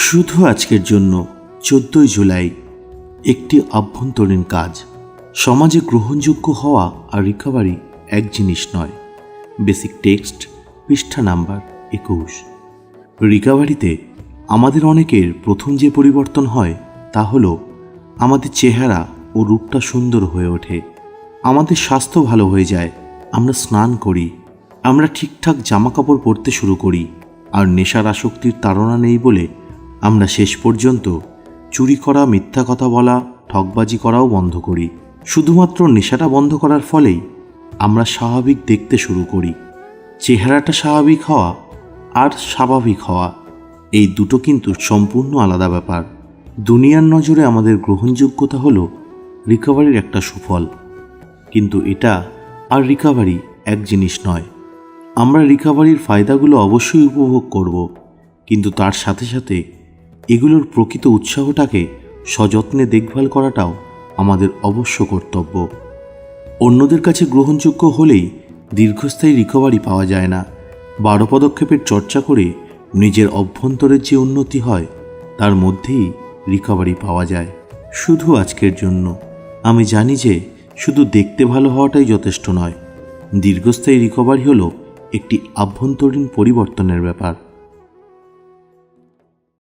শুধু আজকের জন্য 14ই জুলাই একটি আভ্যন্তরীণ কাজ। সমাজে গ্রহণযোগ্য হওয়া আর রিকভারি এক জিনিস নয়। বেসিক টেক্সট, পৃষ্ঠা নাম্বার 21। রিকভারিতে আমাদের অনেকের প্রথম যে পরিবর্তন হয় তা হলো আমাদের চেহারা ও রূপটা সুন্দর হয়ে ওঠে, আমাদের স্বাস্থ্য ভালো হয়ে যায়, আমরা স্নান করি, আমরা ঠিকঠাক জামাকাপড় পরতে শুরু করি, আর নেশার আসক্তির তাড়না নেই বলে আমরা শেষ পর্যন্ত চুরি করা, মিথ্যা কথা বলা, ঠকবাজি করাও বন্ধ করি। শুধুমাত্র নেশাটা বন্ধ করার ফলেই আমরা স্বাভাবিক দেখতে শুরু করি। চেহারাটা স্বাভাবিক হওয়া আর স্বাভাবিক হওয়া এই দুটো কিন্তু সম্পূর্ণ আলাদা ব্যাপার। দুনিয়ার নজরে আমাদের গ্রহণযোগ্যতা হলো রিকভারির একটা সুফল, কিন্তু এটা আর রিকভারি এক জিনিস নয়। আমরা রিকভারির ফায়দাগুলো অবশ্যই উপভোগ করব, কিন্তু তার সাথে সাথে এগুলোর প্রকৃত উৎসাহটাকে সযত্নে দেখভাল করাটাও আমাদের অবশ্য কর্তব্য। অন্যদের কাছে গ্রহণযোগ্য হলেই দীর্ঘস্থায়ী রিকভারি পাওয়া যায় না। 12 পদক্ষেপের চর্চা করে নিজের অভ্যন্তরের যে উন্নতি হয় তার মধ্যেই রিকভারি পাওয়া যায়। শুধু আজকের জন্য আমি জানি যে শুধু দেখতে ভালো হওয়াটাই যথেষ্ট নয়। দীর্ঘস্থায়ী রিকভারি হলো একটি আভ্যন্তরীণ পরিবর্তনের ব্যাপার।